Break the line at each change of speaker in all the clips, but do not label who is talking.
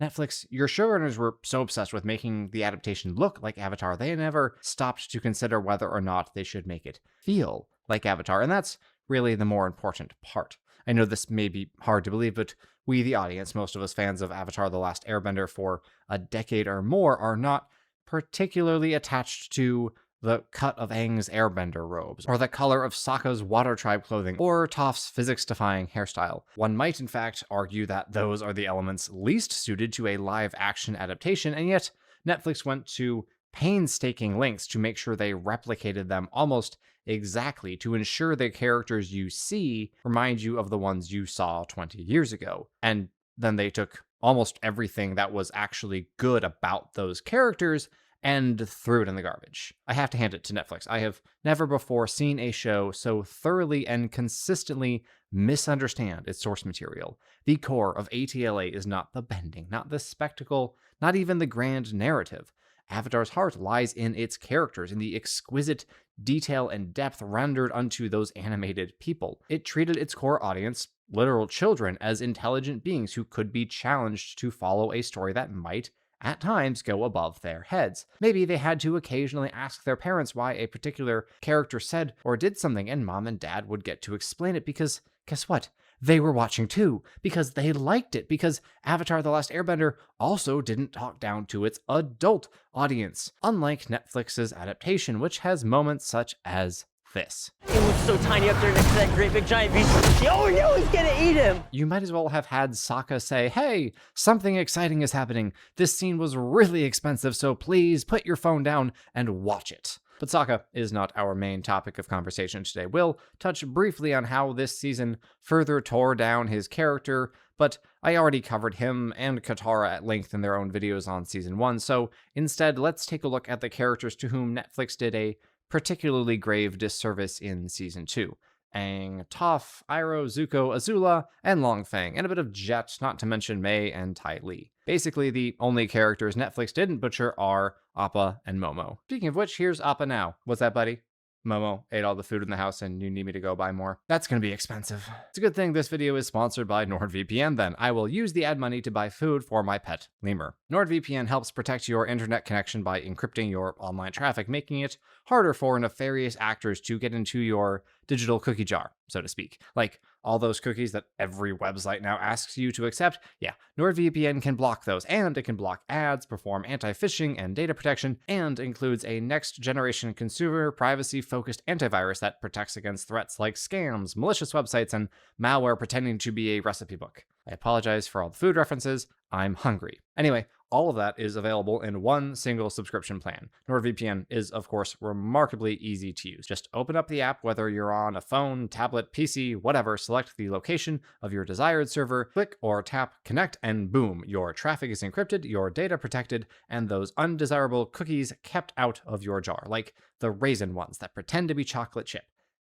Netflix, your showrunners were so obsessed with making the adaptation look like Avatar, they never stopped to consider whether or not they should make it feel like Avatar, and that's really the more important part. I know this may be hard to believe, but we, the audience, most of us fans of Avatar The Last Airbender for a decade or more, are not particularly attached to the cut of Aang's airbender robes, or the color of Sokka's water tribe clothing, or Toph's physics-defying hairstyle. One might, in fact, argue that those are the elements least suited to a live-action adaptation, and yet Netflix went to painstaking lengths to make sure they replicated them almost exactly to ensure the characters you see remind you of the ones you saw 20 years ago. And then they took almost everything that was actually good about those characters and threw it in the garbage. I have to hand it to Netflix. I have never before seen a show so thoroughly and consistently misunderstand its source material. The core of ATLA is not the bending, not the spectacle, not even the grand narrative. Avatar's heart lies in its characters, in the exquisite detail and depth rendered unto those animated people. It treated its core audience, literal children, as intelligent beings who could be challenged to follow a story that might at times go above their heads. Maybe they had to occasionally ask their parents why a particular character said or did something, and mom and dad would get to explain it because, guess what? They were watching too, because they liked it, because Avatar The Last Airbender also didn't talk down to its adult audience, unlike Netflix's adaptation, which has moments such as this.
It was so tiny up there next to that great big giant beast. Oh no, he's gonna eat him!
You might as well have had Sokka say, hey, something exciting is happening. This scene was really expensive, so please put your phone down and watch it. But Sokka is not our main topic of conversation today. We'll touch briefly on how this season further tore down his character, but I already covered him and Katara at length in their own videos on Season 1, so instead let's take a look at the characters to whom Netflix did a particularly grave disservice in Season 2. Aang, Toph, Iroh, Zuko, Azula, and Long Feng, and a bit of Jet, not to mention Mei and Ty Lee. Basically, the only characters Netflix didn't butcher are Appa and Momo. Speaking of which, here's Appa now. What's that, buddy? Momo ate all the food in the house and you need me to go buy more. That's gonna be expensive. It's a good thing this video is sponsored by NordVPN then. I will use the ad money to buy food for my pet, lemur. NordVPN helps protect your internet connection by encrypting your online traffic, making it harder for nefarious actors to get into your digital cookie jar, so to speak. Like all those cookies that every website now asks you to accept, yeah, NordVPN can block those, and it can block ads, perform anti-phishing and data protection, and includes a next-generation consumer privacy-focused antivirus that protects against threats like scams, malicious websites, and malware pretending to be a recipe book. I apologize for all the food references. I'm hungry. Anyway, all of that is available in one single subscription plan. NordVPN is, of course, remarkably easy to use. Just open up the app, whether you're on a phone, tablet, PC, whatever, select the location of your desired server, click or tap connect, and boom, your traffic is encrypted, your data protected, and those undesirable cookies kept out of your jar, like the raisin ones that pretend to be chocolate chip.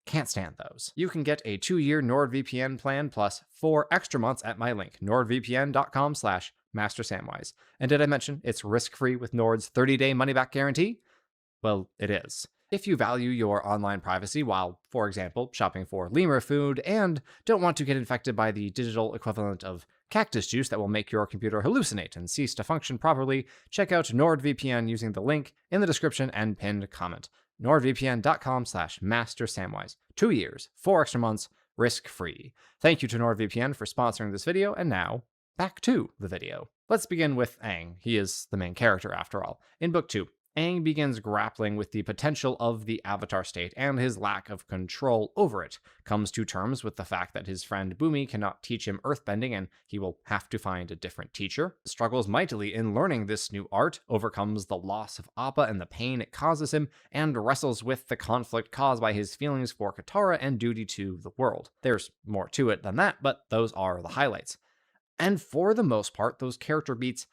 Can't stand those. You can get a 2-year NordVPN plan plus 4 extra months at my link, nordvpn.com/MasterSamwise. And did I mention it's risk-free with Nord's 30-day money-back guarantee? Well, it is. If you value your online privacy while, for example, shopping for lemur food and don't want to get infected by the digital equivalent of cactus juice that will make your computer hallucinate and cease to function properly, check out NordVPN using the link in the description and pinned comment. nordvpn.com/MasterSamwise. 2 years, 4 extra months, risk-free. Thank you to NordVPN for sponsoring this video, and now, back to the video. Let's begin with Aang. He is the main character, after all. In Book 2, Aang begins grappling with the potential of the Avatar state and his lack of control over it, comes to terms with the fact that his friend Bumi cannot teach him earthbending and he will have to find a different teacher, struggles mightily in learning this new art, overcomes the loss of Appa and the pain it causes him, and wrestles with the conflict caused by his feelings for Katara and duty to the world. There's more to it than that, but those are the highlights. And for the most part, those character beats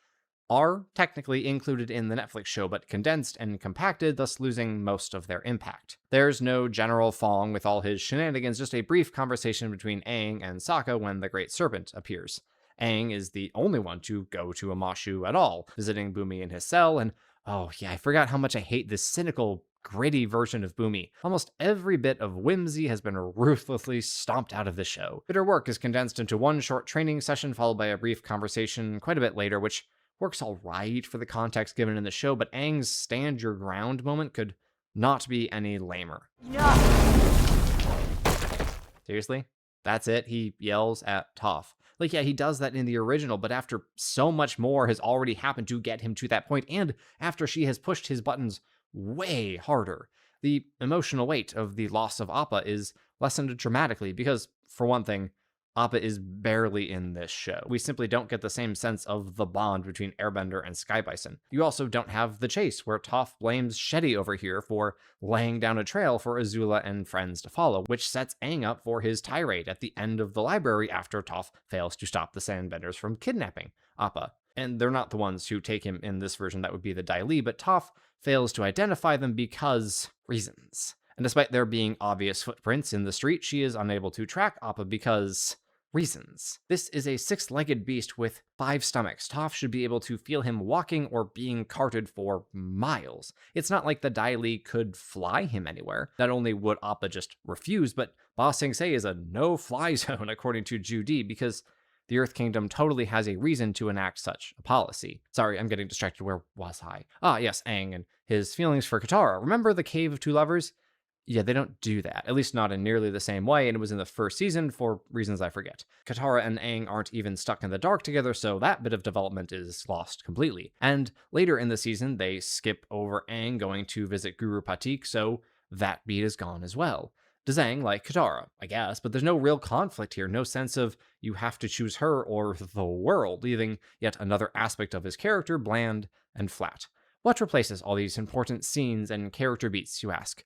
are technically included in the Netflix show, but condensed and compacted, thus losing most of their impact. There's no general Fong with all his shenanigans, just a brief conversation between Aang and Sokka when the Great Serpent appears. Aang is the only one to go to Amashu at all, visiting Bumi in his cell, and Oh, yeah, I forgot how much I hate this cynical, gritty version of Boomy. Almost every bit of whimsy has been ruthlessly stomped out of the show. But her work is condensed into one short training session, followed by a brief conversation quite a bit later, which works alright for the context given in the show, but Aang's stand your ground moment could not be any lamer. Seriously? That's it? He yells at Toph. Like, yeah, he does that in the original, but after so much more has already happened to get him to that point, and after she has pushed his buttons way harder, the emotional weight of the loss of Appa is lessened dramatically because, for one thing, Appa is barely in this show. We simply don't get the same sense of the bond between Airbender and Sky Bison. You also don't have the chase, where Toph blames Shetty over here for laying down a trail for Azula and friends to follow, which sets Aang up for his tirade at the end of the library after Toph fails to stop the Sandbenders from kidnapping Appa. And they're not the ones who take him in this version, that would be the Dai Li, but Toph fails to identify them because reasons. And despite there being obvious footprints in the street, she is unable to track Appa because reasons. This is a six-legged beast with 5 stomachs. Toph should be able to feel him walking or being carted for miles. It's not like the Dai Li could fly him anywhere. Not only would Appa just refuse, but Ba Sing Se is a no-fly zone according to Judy, because the Earth Kingdom totally has a reason to enact such a policy. Sorry, I'm getting distracted. Where was I? Ah, yes, Aang and his feelings for Katara. Remember the Cave of Two Lovers? Yeah, they don't do that, at least not in nearly the same way, and it was in the first season for reasons I forget. Katara and Aang aren't even stuck in the dark together, so that bit of development is lost completely. And later in the season, they skip over Aang going to visit Guru Patik, so that beat is gone as well. Does Aang like Katara? I guess, but there's no real conflict here, no sense of you have to choose her or the world, leaving yet another aspect of his character bland and flat. What replaces all these important scenes and character beats, you ask?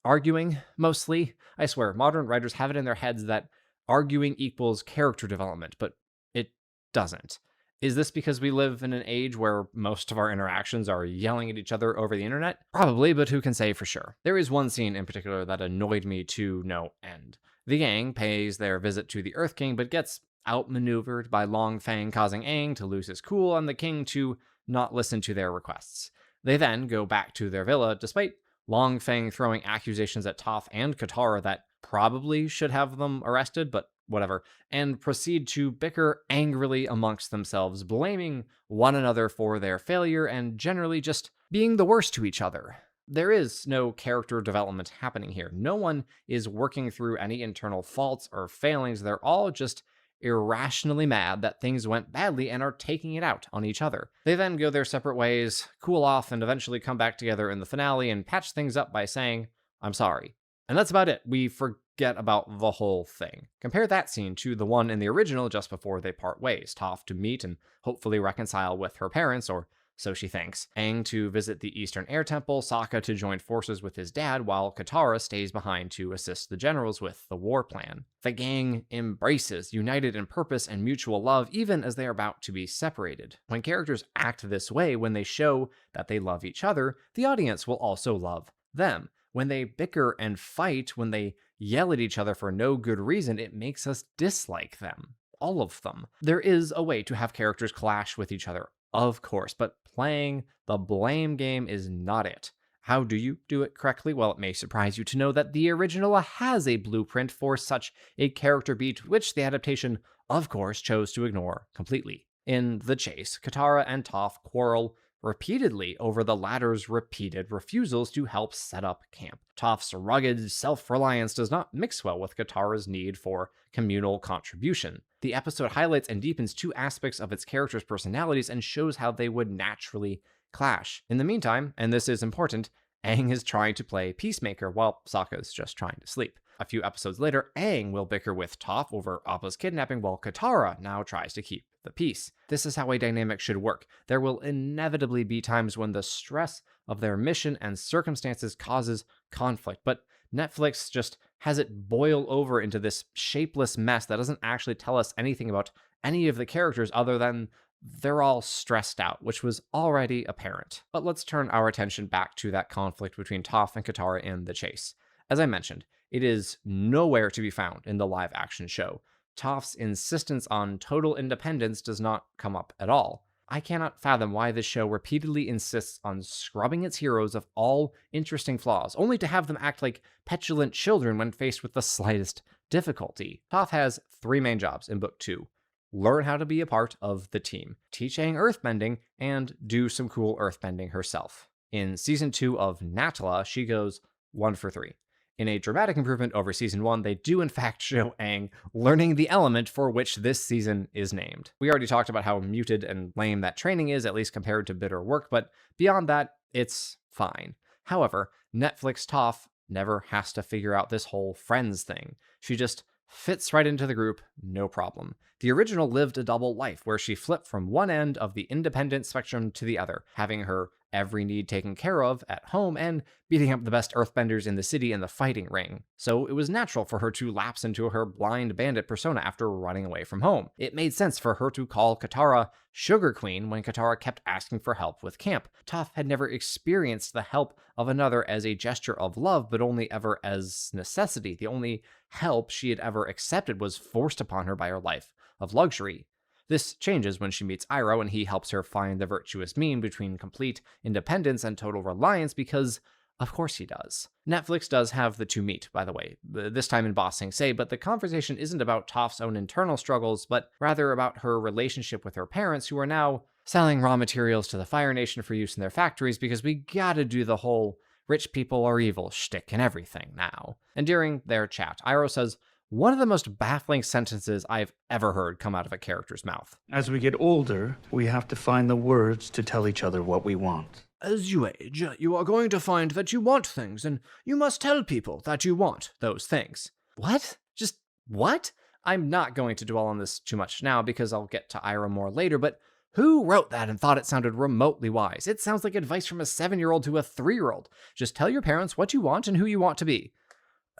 Arguing, mostly. I swear, modern writers have it in their heads that arguing equals character development, but it doesn't. Is this because we live in an age where most of our interactions are yelling at each other over the internet? Probably, but who can say for sure? There is one scene in particular that annoyed me to no end. The gang pays their visit to the Earth King, but gets outmaneuvered by Long Fang, causing Aang to lose his cool and the king to not listen to their requests. They then go back to their villa, despite Long Fang throwing accusations at Toph and Katara that probably should have them arrested, but whatever, and proceed to bicker angrily amongst themselves, blaming one another for their failure and generally just being the worst to each other. There is no character development happening here. No one is working through any internal faults or failings. They're all just irrationally mad that things went badly and are taking it out on each other. They then go their separate ways, cool off, and eventually come back together in the finale and patch things up by saying, "I'm sorry." And that's about it. We forget about the whole thing. Compare that scene to the one in the original just before they part ways. Toph to meet and hopefully reconcile with her parents, or so she thinks. Aang to visit the Eastern Air Temple, Sokka to join forces with his dad, while Katara stays behind to assist the generals with the war plan. The gang embraces, united in purpose and mutual love, even as they are about to be separated. When characters act this way, when they show that they love each other, the audience will also love them. When they bicker and fight, when they yell at each other for no good reason, it makes us dislike them. All of them. There is a way to have characters clash with each other, of course, but playing the blame game is not it. How do you do it correctly? Well, it may surprise you to know that the original has a blueprint for such a character beat, which the adaptation, of course, chose to ignore completely. In The Chase, Katara and Toph quarrel repeatedly over the latter's repeated refusals to help set up camp. Toph's rugged self-reliance does not mix well with Katara's need for communal contribution. The episode highlights and deepens 2 aspects of its characters' personalities and shows how they would naturally clash. In the meantime, and this is important, Aang is trying to play peacemaker while Sokka is just trying to sleep. A few episodes later, Aang will bicker with Toph over Appa's kidnapping while Katara now tries to keep the peace. This is how a dynamic should work. There will inevitably be times when the stress of their mission and circumstances causes conflict, but Netflix just has it boil over into this shapeless mess that doesn't actually tell us anything about any of the characters other than they're all stressed out, which was already apparent. But let's turn our attention back to that conflict between Toph and Katara in The Chase. As I mentioned, it is nowhere to be found in the live-action show. Toph's insistence on total independence does not come up at all. I cannot fathom why this show repeatedly insists on scrubbing its heroes of all interesting flaws, only to have them act like petulant children when faced with the slightest difficulty. Toph has 3 main jobs in Book 2. Learn how to be a part of the team, teach Aang earthbending, and do some cool earthbending herself. In Season 2 of Natala, she goes 1 for 3. In a dramatic improvement over Season 1, they do in fact show Aang learning the element for which this season is named. We already talked about how muted and lame that training is, at least compared to bitter work, but beyond that, it's fine. However, Netflix Toph never has to figure out this whole friends thing. She just fits right into the group, no problem. The original lived a double life where she flipped from one end of the independent spectrum to the other, having her every need taken care of at home and beating up the best earthbenders in the city in the fighting ring. So it was natural for her to lapse into her blind bandit persona after running away from home. It made sense for her to call Katara Sugar Queen when Katara kept asking for help with camp. Toph had never experienced the help of another as a gesture of love, but only ever as necessity. The only help she had ever accepted was forced upon her by her life of luxury. This changes when she meets Iroh and he helps her find the virtuous mean between complete independence and total reliance because, of course he does. Netflix does have the two meet, by the way, this time in Ba Sing Se, but the conversation isn't about Toph's own internal struggles, but rather about her relationship with her parents who are now selling raw materials to the Fire Nation for use in their factories because we gotta do the whole rich people are evil shtick and everything now. And during their chat, Iroh says, one of the most baffling sentences I've ever heard come out of a character's mouth.
As we get older, we have to find the words to tell each other what we want.
As you age, you are going to find that you want things, and you must tell people that you want those things. What? Just what? I'm not going to dwell on this too much now because I'll get to Iroh more later, but who wrote that and thought it sounded remotely wise? It sounds like advice from a 7-year-old to a 3-year-old. Just tell your parents what you want and who you want to be.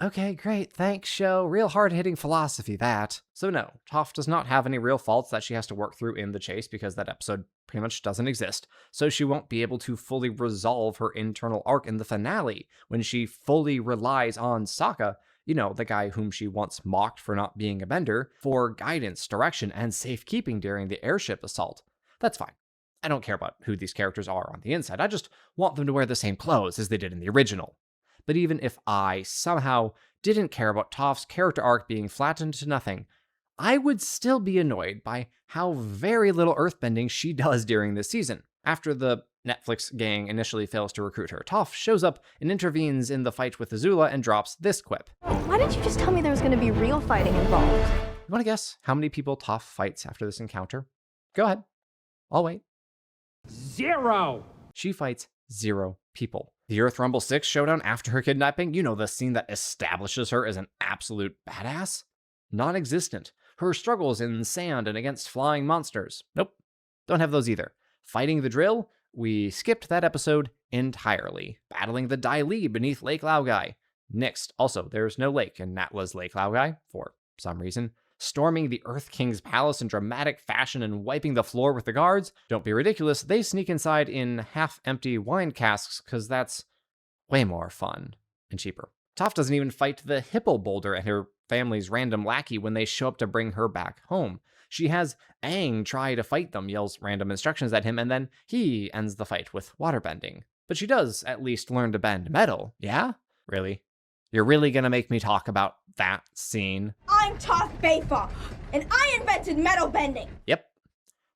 Okay, great, thanks, show. Real hard-hitting philosophy, that. So no, Toph does not have any real faults that she has to work through in the chase because that episode pretty much doesn't exist, so she won't be able to fully resolve her internal arc in the finale when she fully relies on Sokka, you know, the guy whom she once mocked for not being a bender, for guidance, direction, and safekeeping during the airship assault. That's fine. I don't care about who these characters are on the inside, I just want them to wear the same clothes as they did in the original. But even if I somehow didn't care about Toph's character arc being flattened to nothing, I would still be annoyed by how very little earthbending she does during this season. After the Netflix gang initially fails to recruit her, Toph shows up and intervenes in the fight with Azula and drops this quip.
Why didn't you just tell me there was going to be real fighting involved?
You want to guess how many people Toph fights after this encounter? Go ahead. I'll wait.
0!
She fights 0 people. The Earth Rumble 6 showdown after her kidnapping, you know, the scene that establishes her as an absolute badass? Non-existent. Her struggles in sand and against flying monsters. Nope. Don't have those either. Fighting the drill? We skipped that episode entirely. Battling the Dai Li beneath Lake Laogai. Nixed. Also, there's no lake in Natla's Lake Laogai, for some reason. Storming the Earth King's palace in dramatic fashion and wiping the floor with the guards. Don't be ridiculous, they sneak inside in half-empty wine casks, because that's way more fun and cheaper. Toph doesn't even fight the Hippo Boulder and her family's random lackey when they show up to bring her back home. She has Aang try to fight them, yells random instructions at him, and then he ends the fight with waterbending. But she does at least learn to bend metal, yeah? Really? You're really gonna make me talk about that scene?
I'm Toph Bayfa, and I invented metal bending.
Yep.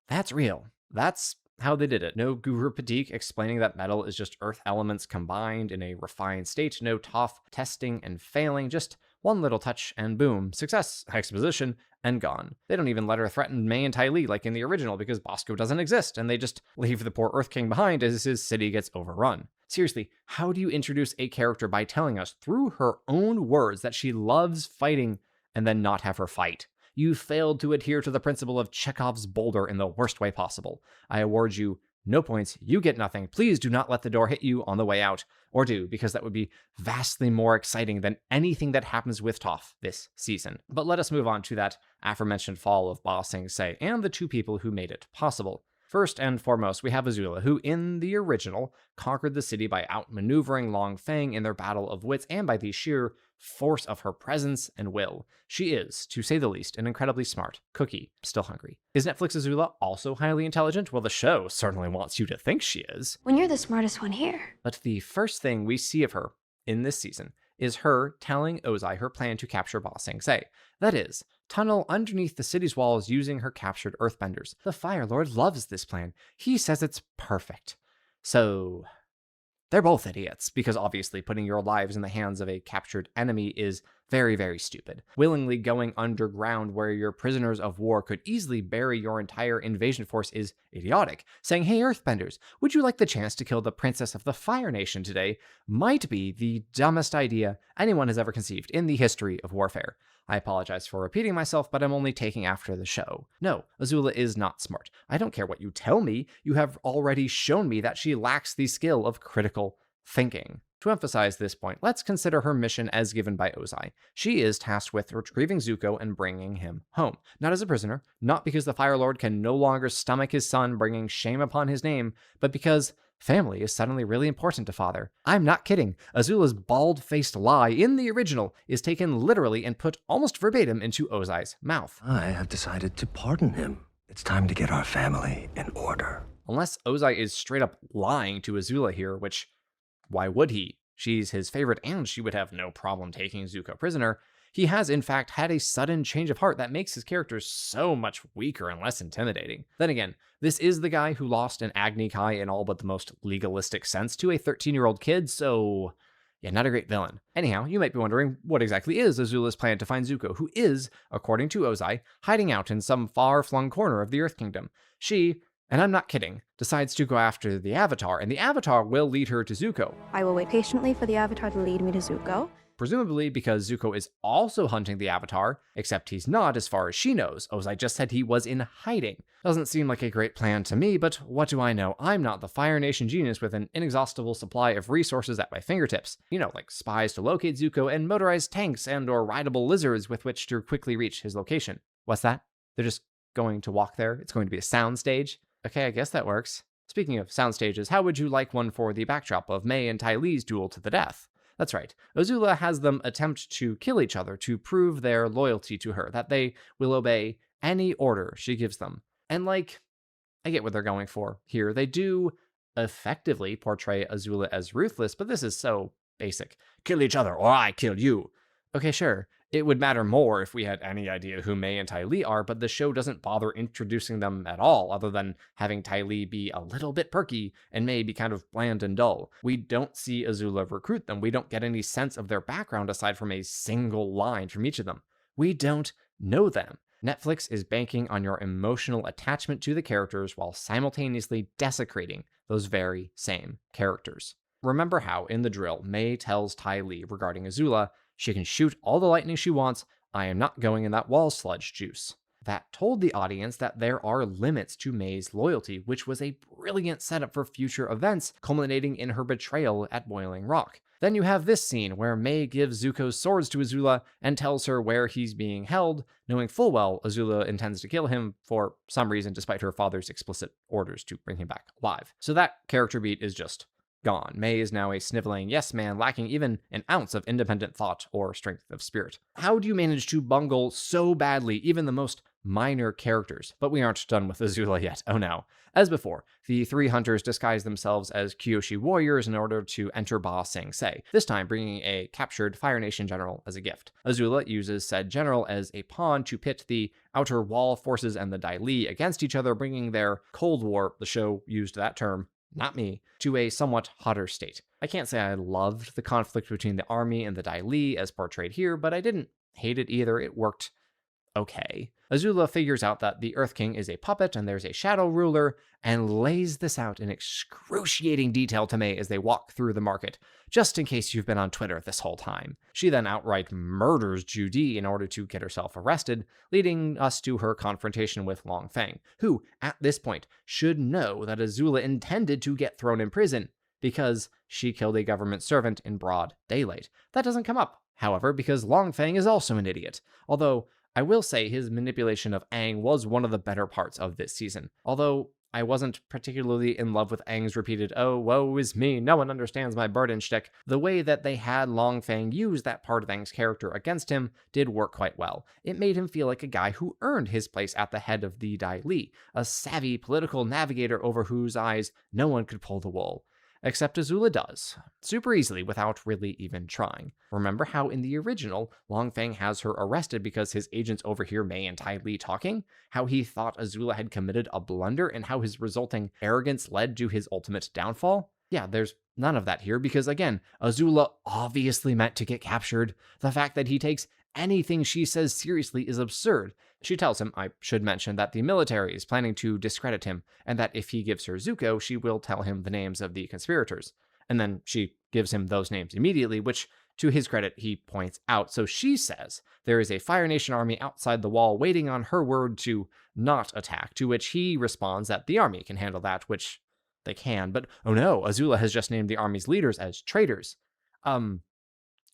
That's real. That's how they did it. No Guru Patik explaining that metal is just earth elements combined in a refined state. No Toph testing and failing. Just one little touch and boom. Success, exposition, and gone. They don't even let her threaten Mei and Ty Lee like in the original because Bosco doesn't exist, and they just leave the poor Earth King behind as his city gets overrun. Seriously, how do you introduce a character by telling us through her own words that she loves fighting and then not have her fight? You failed to adhere to the principle of Chekhov's boulder in the worst way possible. I award you no points, you get nothing. Please do not let the door hit you on the way out, or do, because that would be vastly more exciting than anything that happens with Toph this season. But let us move on to that aforementioned fall of Ba Sing Se and the 2 people who made it possible. First and foremost, we have Azula, who in the original conquered the city by outmaneuvering Long Feng in their battle of wits and by the sheer force of her presence and will. She is, to say the least, an incredibly smart cookie, still hungry. Is Netflix Azula also highly intelligent? Well, the show certainly wants you to think she is.
When you're the smartest one here.
But the first thing we see of her in this season is her telling Ozai her plan to capture Ba Sing Se. That is, tunnel underneath the city's walls using her captured earthbenders. The Fire Lord loves this plan. He says it's perfect. So they're both idiots, because obviously putting your lives in the hands of a captured enemy is very, very stupid. Willingly going underground where your prisoners of war could easily bury your entire invasion force is idiotic. Saying, hey Earthbenders, would you like the chance to kill the princess of the Fire Nation today? Might be the dumbest idea anyone has ever conceived in the history of warfare. I apologize for repeating myself, but I'm only taking after the show. No, Azula is not smart. I don't care what you tell me. You have already shown me that she lacks the skill of critical thinking. To emphasize this point, let's consider her mission as given by Ozai. She is tasked with retrieving Zuko and bringing him home. Not as a prisoner, not because the Fire Lord can no longer stomach his son, bringing shame upon his name, but because family is suddenly really important to Father. I'm not kidding. Azula's bald-faced lie in the original is taken literally and put almost verbatim into Ozai's mouth.
I have decided to pardon him. It's time to get our family in order.
Unless Ozai is straight up lying to Azula here, which, why would he? She's his favorite and she would have no problem taking Zuko prisoner. He has, in fact, had a sudden change of heart that makes his character so much weaker and less intimidating. Then again, this is the guy who lost an Agni Kai in all but the most legalistic sense to a 13-year-old kid, so yeah, not a great villain. Anyhow, you might be wondering, what exactly is Azula's plan to find Zuko, who is, according to Ozai, hiding out in some far-flung corner of the Earth Kingdom. She, and I'm not kidding, decides to go after the Avatar, and the Avatar will lead her to Zuko.
I will wait patiently for the Avatar to lead me to Zuko.
Presumably because Zuko is also hunting the Avatar, except he's not as far as she knows. Ozai just said he was in hiding. Doesn't seem like a great plan to me, but what do I know? I'm not the Fire Nation genius with an inexhaustible supply of resources at my fingertips. You know, like spies to locate Zuko and motorized tanks and or rideable lizards with which to quickly reach his location. What's that? They're just going to walk there? It's going to be a sound stage? Okay, I guess that works. Speaking of sound stages, how would you like one for the backdrop of Mai and Ty Lee's duel to the death? That's right. Azula has them attempt to kill each other to prove their loyalty to her, that they will obey any order she gives them. And like, I get what they're going for here. They do effectively portray Azula as ruthless, but this is so basic. Kill each other or I kill you. Okay, sure. It would matter more if we had any idea who Mai and Ty Lee are, but the show doesn't bother introducing them at all, other than having Ty Lee be a little bit perky and Mai be kind of bland and dull. We don't see Azula recruit them. We don't get any sense of their background aside from a single line from each of them. We don't know them. Netflix is banking on your emotional attachment to the characters while simultaneously desecrating those very same characters. Remember how, in the drill, Mai tells Ty Lee regarding Azula, she can shoot all the lightning she wants, I am not going in that wall sludge juice. That told the audience that there are limits to Mai's loyalty, which was a brilliant setup for future events, culminating in her betrayal at Boiling Rock. Then you have this scene where Mai gives Zuko's swords to Azula and tells her where he's being held, knowing full well Azula intends to kill him for some reason despite her father's explicit orders to bring him back alive. So that character beat is just gone. Mai is now a sniveling yes man, lacking even an ounce of independent thought or strength of spirit. How do you manage to bungle so badly even the most minor characters? But we aren't done with Azula yet, oh no. As before, the three hunters disguise themselves as Kyoshi warriors in order to enter Ba Sing Se, this time bringing a captured Fire Nation general as a gift. Azula uses said general as a pawn to pit the outer wall forces and the Dai Li against each other, bringing their Cold War, the show used that term, not me, to a somewhat hotter state. I can't say I loved the conflict between the army and the Dai Li as portrayed here, but I didn't hate it either. It worked okay. Azula figures out that the Earth King is a puppet and there's a shadow ruler, and lays this out in excruciating detail to Mai as they walk through the market, just in case you've been on Twitter this whole time. She then outright murders Judy in order to get herself arrested, leading us to her confrontation with Long Feng, who, at this point, should know that Azula intended to get thrown in prison, because she killed a government servant in broad daylight. That doesn't come up, however, because Long Feng is also an idiot, although I will say his manipulation of Aang was one of the better parts of this season. Although I wasn't particularly in love with Aang's repeated, "Oh, woe is me, no one understands my burden" shtick. The way that they had Long Feng use that part of Aang's character against him did work quite well. It made him feel like a guy who earned his place at the head of the Dai Li, a savvy political navigator over whose eyes no one could pull the wool. Except Azula does, super easily without really even trying. Remember how in the original, Long Feng has her arrested because his agents overhear Mei and Tai Li talking? How he thought Azula had committed a blunder and how his resulting arrogance led to his ultimate downfall? Yeah, there's none of that here because, again, Azula obviously meant to get captured. The fact that he takes anything she says seriously is absurd. She tells him, I should mention, that the military is planning to discredit him, and that if he gives her Zuko, she will tell him the names of the conspirators. And then she gives him those names immediately, which, to his credit, he points out. So she says there is a Fire Nation army outside the wall waiting on her word to not attack, to which he responds that the army can handle that, which they can. But oh no, Azula has just named the army's leaders as traitors.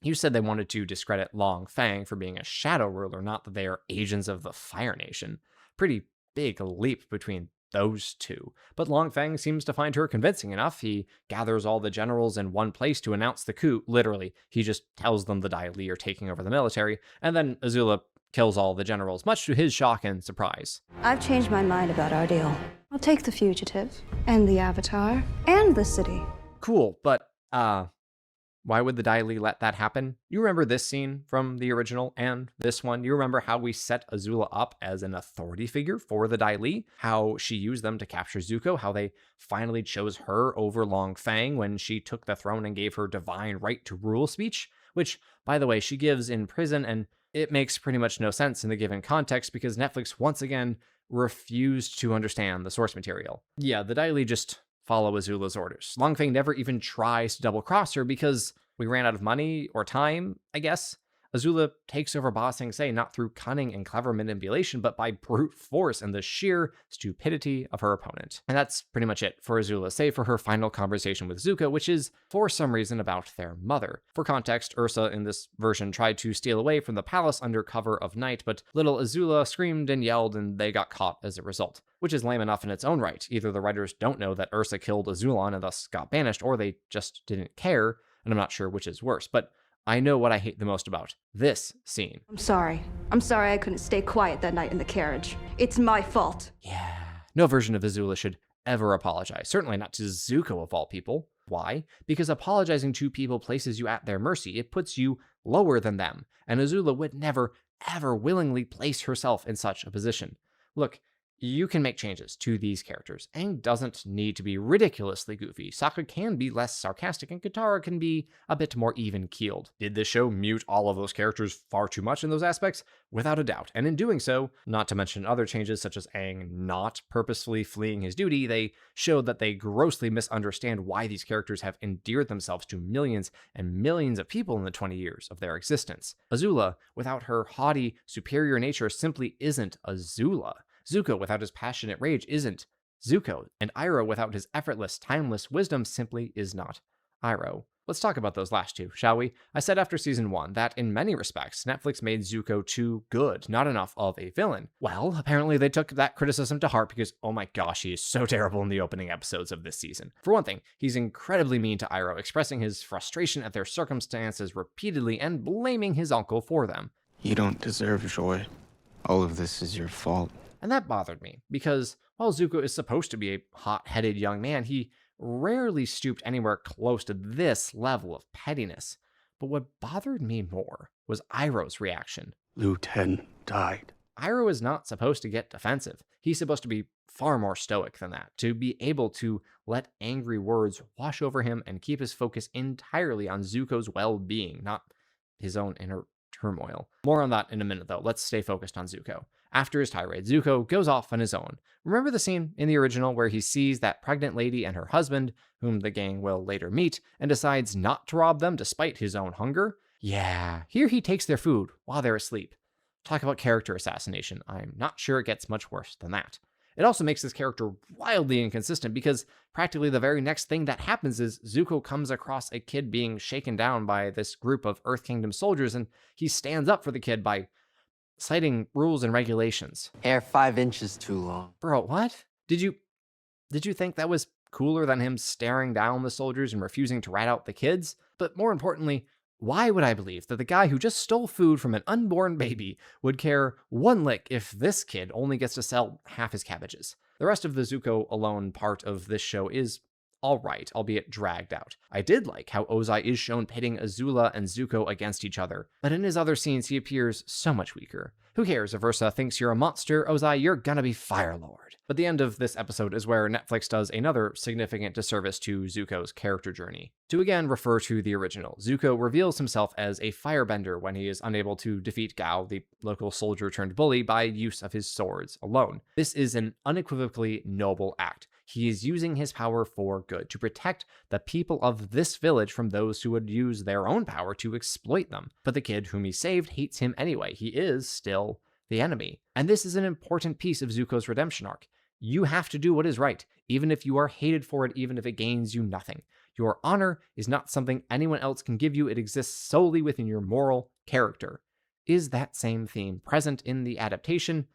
You said they wanted to discredit Long Feng for being a shadow ruler, not that they are agents of the Fire Nation. Pretty big leap between those two. But Long Feng seems to find her convincing enough. He gathers all the generals in one place to announce the coup. Literally, he just tells them the Dai Li are taking over the military, and then Azula kills all the generals, much to his shock and surprise.
I've changed my mind about our deal. I'll take the fugitive, and the Avatar, and the city.
Cool, but, why would the Dai Li let that happen? You remember this scene from the original and this one? You remember how we set Azula up as an authority figure for the Dai Li? How she used them to capture Zuko? How they finally chose her over Long Feng when she took the throne and gave her divine right to rule speech? Which, by the way, she gives in prison, and it makes pretty much no sense in the given context because Netflix once again refused to understand the source material. Yeah, the Dai Li just follow Azula's orders. Long Feng never even tries to double-cross her because we ran out of money or time, I guess. Azula takes over Ba Sing Se not through cunning and clever manipulation, but by brute force and the sheer stupidity of her opponent. And that's pretty much it for Azula, save for her final conversation with Zuko, which is, for some reason, about their mother. For context, Ursa in this version tried to steal away from the palace under cover of night, but little Azula screamed and yelled, and they got caught as a result. Which is lame enough in its own right. Either the writers don't know that Ursa killed Azulon and thus got banished, or they just didn't care, and I'm not sure which is worse. But I know what I hate the most about this scene.
I'm sorry. I'm sorry I couldn't stay quiet that night in the carriage. It's my fault.
Yeah. No version of Azula should ever apologize. Certainly not to Zuko of all people. Why? Because apologizing to people places you at their mercy. It puts you lower than them. And Azula would never, ever willingly place herself in such a position. Look, you can make changes to these characters. Aang doesn't need to be ridiculously goofy. Sokka can be less sarcastic, and Katara can be a bit more even-keeled. Did this show mute all of those characters far too much in those aspects? Without a doubt. And in doing so, not to mention other changes such as Aang not purposefully fleeing his duty, they showed that they grossly misunderstand why these characters have endeared themselves to millions and millions of people in the 20 years of their existence. Azula, without her haughty, superior nature, simply isn't Azula. Zuko, without his passionate rage, isn't Zuko, and Iroh, without his effortless, timeless wisdom, simply is not Iroh. Let's talk about those last two, shall we? I said after season 1 that, in many respects, Netflix made Zuko too good, not enough of a villain. Well, apparently they took that criticism to heart because, oh my gosh, he is so terrible in the opening episodes of this season. For one thing, he's incredibly mean to Iroh, expressing his frustration at their circumstances repeatedly and blaming his uncle for them.
You don't deserve joy. All of this is your fault.
And that bothered me, because while Zuko is supposed to be a hot-headed young man, he rarely stooped anywhere close to this level of pettiness. But what bothered me more was Iroh's reaction.
Lu Ten died.
Iroh is not supposed to get defensive. He's supposed to be far more stoic than that, to be able to let angry words wash over him and keep his focus entirely on Zuko's well-being, not his own inner turmoil. More on that in a minute, though. Let's stay focused on Zuko. After his tirade, Zuko goes off on his own. Remember the scene in the original where he sees that pregnant lady and her husband, whom the gang will later meet, and decides not to rob them despite his own hunger? Yeah, here he takes their food while they're asleep. Talk about character assassination. I'm not sure it gets much worse than that. It also makes this character wildly inconsistent because practically the very next thing that happens is Zuko comes across a kid being shaken down by this group of Earth Kingdom soldiers, and he stands up for the kid by citing rules and regulations.
Hair 5 inches too long.
Bro, what? Did you Did you think that was cooler than him staring down the soldiers and refusing to rat out the kids? But more importantly, why would I believe that the guy who just stole food from an unborn baby would care one lick if this kid only gets to sell half his cabbages? The rest of the Zuko alone part of this show is alright, albeit dragged out. I did like how Ozai is shown pitting Azula and Zuko against each other, but in his other scenes he appears so much weaker. Who cares if Ursa thinks you're a monster, Ozai, you're gonna be Fire Lord. But the end of this episode is where Netflix does another significant disservice to Zuko's character journey. To again refer to the original, Zuko reveals himself as a firebender when he is unable to defeat Gao, the local soldier turned bully, by use of his swords alone. This is an unequivocally noble act. He is using his power for good, to protect the people of this village from those who would use their own power to exploit them. But the kid whom he saved hates him anyway. He is still the enemy. And this is an important piece of Zuko's redemption arc. You have to do what is right, even if you are hated for it, even if it gains you nothing. Your honor is not something anyone else can give you. It exists solely within your moral character. Is that same theme present in the adaptation?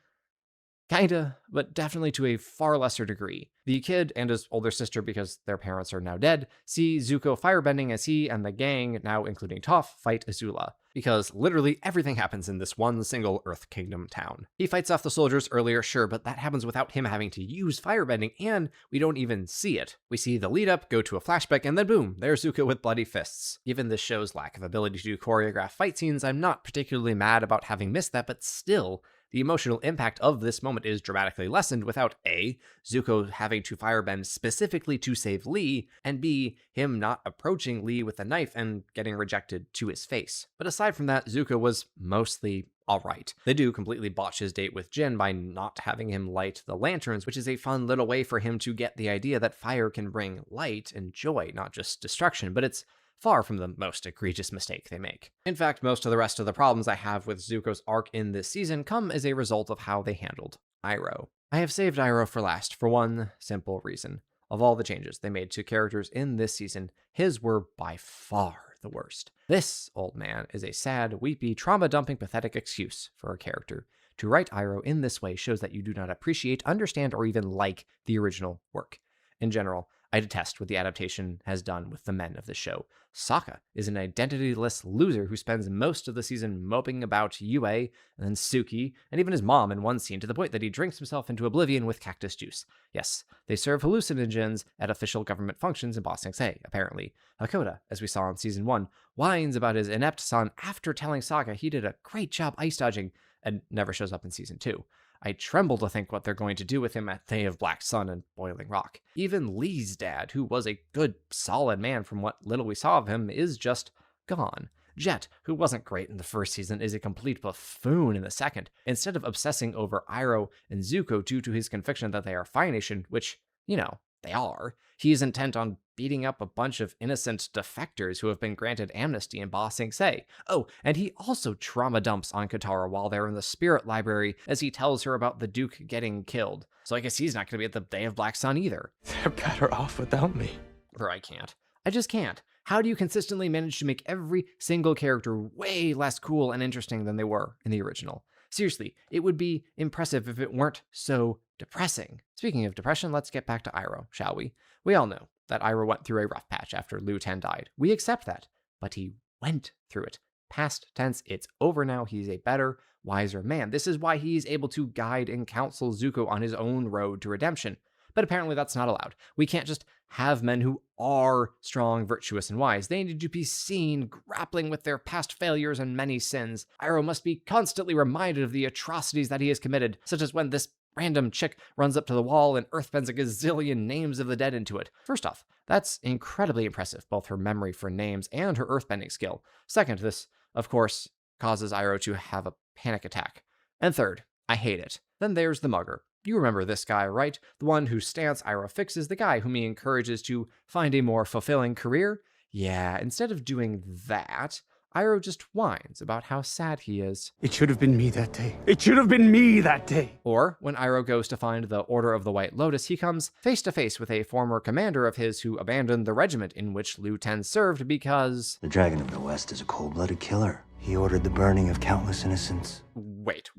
Kinda, but definitely to a far lesser degree. The kid and his older sister, because their parents are now dead, see Zuko firebending as he and the gang, now including Toph, fight Azula. Because literally everything happens in this one single Earth Kingdom town. He fights off the soldiers earlier, sure, but that happens without him having to use firebending, and we don't even see it. We see the lead up, go to a flashback, and then boom, there's Zuko with bloody fists. Given this show's lack of ability to choreograph fight scenes, I'm not particularly mad about having missed that, but still, the emotional impact of this moment is dramatically lessened without A, Zuko having to firebend specifically to save Lee, and B, him not approaching Lee with a knife and getting rejected to his face. But aside from that, Zuko was mostly alright. They do completely botch his date with Jin by not having him light the lanterns, which is a fun little way for him to get the idea that fire can bring light and joy, not just destruction, but it's far from the most egregious mistake they make. In fact, most of the rest of the problems I have with Zuko's arc in this season come as a result of how they handled Iroh. I have saved Iroh for last for one simple reason. Of all the changes they made to characters in this season, his were by far the worst. This old man is a sad, weepy, trauma-dumping, pathetic excuse for a character. To write Iroh in this way shows that you do not appreciate, understand, or even like the original work. In general, I detest what the adaptation has done with the men of the show. Sokka is an identityless loser who spends most of the season moping about Yue, and then Suki, and even his mom in one scene, to the point that he drinks himself into oblivion with cactus juice. Yes, they serve hallucinogens at official government functions in Ba Sing Se, apparently. Hakoda, as we saw in Season 1, whines about his inept son after telling Sokka he did a great job ice dodging, and never shows up in Season 2. I tremble to think what they're going to do with him at Day of Black Sun and Boiling Rock. Even Lee's dad, who was a good, solid man from what little we saw of him, is just gone. Jet, who wasn't great in the first season, is a complete buffoon in the second. Instead of obsessing over Iroh and Zuko due to his conviction that they are Fire Nation, which, you know, they are, he is intent on beating up a bunch of innocent defectors who have been granted amnesty in Ba Sing Se. Oh, and he also trauma dumps on Katara while they're in the spirit library as he tells her about the Duke getting killed. So I guess he's not going to be at the Day of Black Sun either.
They're better off without me.
Or I can't. I just can't. How do you consistently manage to make every single character way less cool and interesting than they were in the original? Seriously, it would be impressive if it weren't so depressing. Speaking of depression, let's get back to Iroh, shall we? We all know that Iroh went through a rough patch after Lu Ten died. We accept that, but he went through it. Past tense, it's over now. He's a better, wiser man. This is why he's able to guide and counsel Zuko on his own road to redemption. But apparently that's not allowed. We can't just have men who are strong, virtuous, and wise. They need to be seen grappling with their past failures and many sins. Iroh must be constantly reminded of the atrocities that he has committed, such as when this random chick runs up to the wall and earthbends a gazillion names of the dead into it. First off, that's incredibly impressive, both her memory for names and her earthbending skill. Second, this, of course, causes Iroh to have a panic attack. And third, I hate it. Then there's the mugger. You remember this guy, right? The one whose stance Iroh fixes, the guy whom he encourages to find a more fulfilling career? Yeah, instead of doing that, Iroh just whines about how sad he is.
It should have been me that day. It should have been me that day.
Or, when Iroh goes to find the Order of the White Lotus, he comes face to face with a former commander of his who abandoned the regiment in which Lu Ten served because...
The Dragon of the West is a cold-blooded killer. He ordered the burning of countless innocents.
Wait.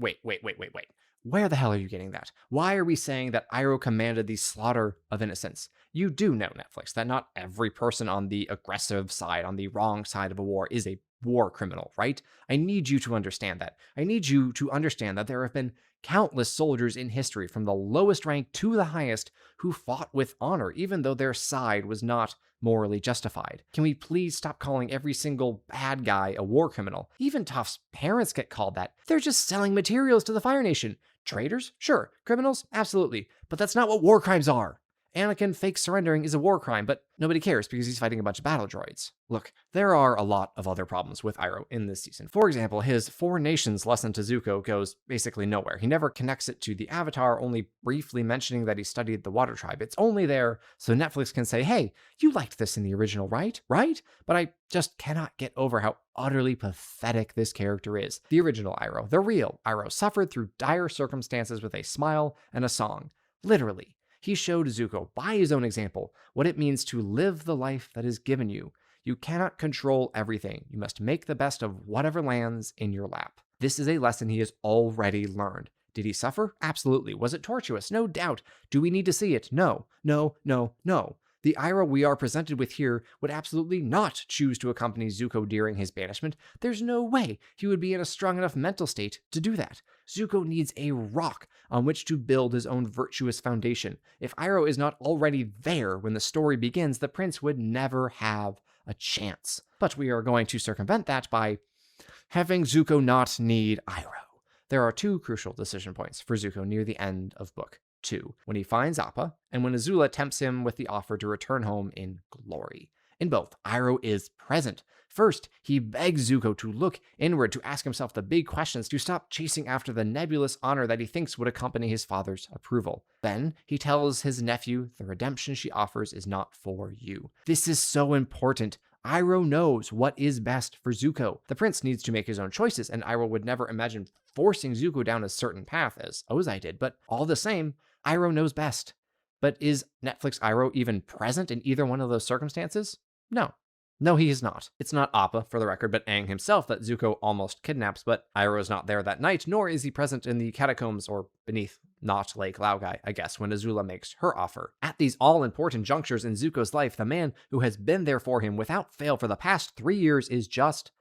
Where the hell are you getting that? Why are we saying that Iroh commanded the slaughter of innocents? You do know, Netflix, that not every person on the aggressive side, on the wrong side of a war, is a war criminal, right? I need you to understand that. I need you to understand that there have been countless soldiers in history, from the lowest rank to the highest, who fought with honor, even though their side was not morally justified. Can we please stop calling every single bad guy a war criminal? Even Toph's parents get called that. They're just selling materials to the Fire Nation. Traitors? Sure. Criminals? Absolutely. But that's not what war crimes are. Anakin fake surrendering is a war crime, but nobody cares because he's fighting a bunch of battle droids. Look, there are a lot of other problems with Iroh in this season. For example, his Four Nations lesson to Zuko goes basically nowhere. He never connects it to the Avatar, only briefly mentioning that he studied the Water Tribe. It's only there so Netflix can say, hey, you liked this in the original, right? Right? But I just cannot get over how utterly pathetic this character is. The original Iroh, the real Iroh, suffered through dire circumstances with a smile and a song. Literally. He showed Zuko, by his own example, what it means to live the life that is given you. You cannot control everything. You must make the best of whatever lands in your lap. This is a lesson he has already learned. Did he suffer? Absolutely. Was it tortuous? No doubt. Do we need to see it? No, no, no, no. The Iroh we are presented with here would absolutely not choose to accompany Zuko during his banishment. There's no way he would be in a strong enough mental state to do that. Zuko needs a rock on which to build his own virtuous foundation. If Iroh is not already there when the story begins, the prince would never have a chance. But we are going to circumvent that by having Zuko not need Iroh. There are two crucial decision points for Zuko near the end of Book 2, when he finds Appa, and when Azula tempts him with the offer to return home in glory. In both, Iroh is present. First, he begs Zuko to look inward, to ask himself the big questions, to stop chasing after the nebulous honor that he thinks would accompany his father's approval. Then, he tells his nephew, the redemption she offers is not for you. This is so important. Iroh knows what is best for Zuko. The prince needs to make his own choices, and Iroh would never imagine forcing Zuko down a certain path, as Ozai did, but all the same, Iroh knows best. But is Netflix Iroh even present in either one of those circumstances? No. No, he is not. It's not Appa, for the record, but Aang himself that Zuko almost kidnaps, but Iroh is not there that night, nor is he present in the catacombs or beneath not Lake Laogai, I guess, when Azula makes her offer. At these all-important junctures in Zuko's life, the man who has been there for him without fail for the past 3 years is just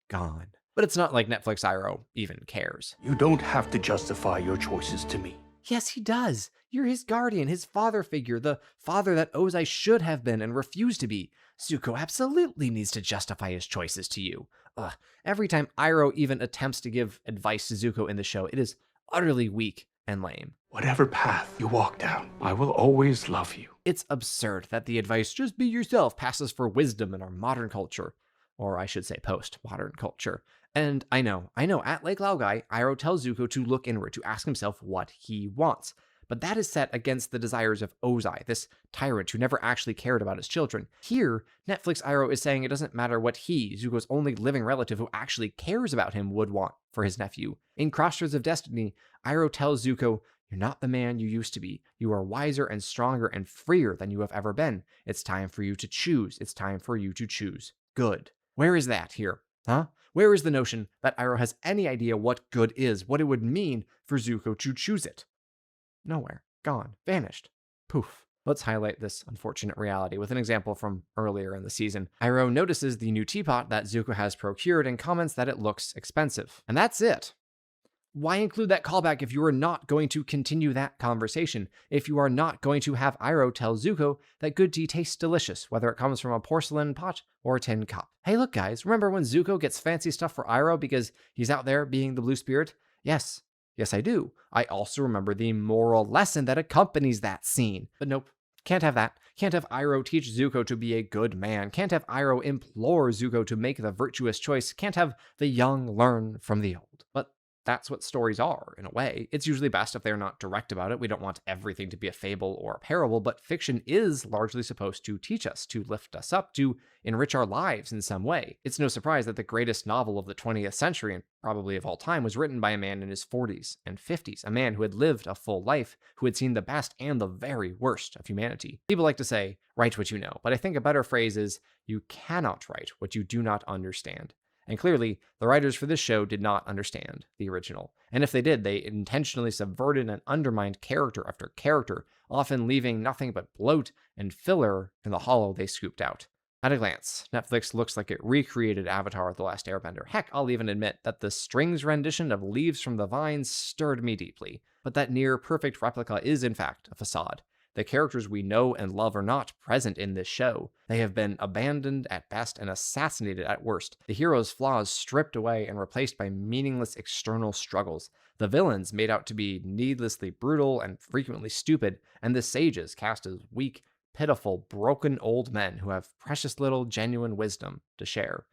gone. But it's not like Netflix Iroh even cares.
You don't have to justify your choices to me.
Yes, he does. You're his guardian, his father figure, the father that Ozai should have been and refused to be. Zuko absolutely needs to justify his choices to you. Every time Iroh even attempts to give advice to Zuko in the show, it is utterly weak and lame.
Whatever path you walk down, I will always love you.
It's absurd that the advice, just be yourself, passes for wisdom in our modern culture. Or I should say post-modern culture. And I know, at Lake Laogai, Iroh tells Zuko to look inward, to ask himself what he wants. But that is set against the desires of Ozai, this tyrant who never actually cared about his children. Here, Netflix Iroh is saying it doesn't matter what he, Zuko's only living relative who actually cares about him, would want for his nephew. In Crossroads of Destiny, Iroh tells Zuko, you're not the man you used to be. You are wiser and stronger and freer than you have ever been. It's time for you to choose. It's time for you to choose good. Where is that here? Huh? Where is the notion that Iroh has any idea what good is, what it would mean for Zuko to choose it? Nowhere. Gone. Vanished. Poof. Let's highlight this unfortunate reality with an example from earlier in the season. Iroh notices the new teapot that Zuko has procured and comments that it looks expensive. And that's it. Why include that callback if you are not going to continue that conversation? If you are not going to have Iroh tell Zuko that good tea tastes delicious, whether it comes from a porcelain pot or a tin cup. Hey, look, guys, remember when Zuko gets fancy stuff for Iroh because he's out there being the blue spirit? Yes, I do. I also remember the moral lesson that accompanies that scene. But nope, can't have that. Can't have Iroh teach Zuko to be a good man. Can't have Iroh implore Zuko to make the virtuous choice. Can't have the young learn from the old. But that's what stories are, in a way. It's usually best if they're not direct about it. We don't want everything to be a fable or a parable, but fiction is largely supposed to teach us, to lift us up, to enrich our lives in some way. It's no surprise that the greatest novel of the 20th century, and probably of all time, was written by a man in his 40s and 50s, a man who had lived a full life, who had seen the best and the very worst of humanity. People like to say, write what you know, but I think a better phrase is, you cannot write what you do not understand. And clearly, the writers for this show did not understand the original. And if they did, they intentionally subverted and undermined character after character, often leaving nothing but bloat and filler in the hollow they scooped out. At a glance, Netflix looks like it recreated Avatar: The Last Airbender. Heck, I'll even admit that the Strings rendition of Leaves from the Vine stirred me deeply. But that near-perfect replica is, in fact, a facade. The characters we know and love are not present in this show. They have been abandoned at best and assassinated at worst. The hero's flaws stripped away and replaced by meaningless external struggles. The villains made out to be needlessly brutal and frequently stupid, and the sages cast as weak, pitiful, broken old men who have precious little genuine wisdom to share.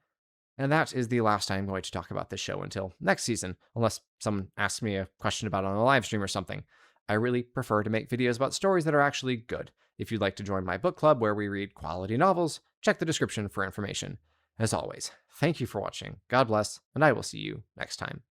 And that is the last I'm going to talk about this show until next season, unless someone asks me a question about it on a live stream or something. I really prefer to make videos about stories that are actually good. If you'd like to join my book club where we read quality novels, check the description for information. As always, thank you for watching, God bless, and I will see you next time.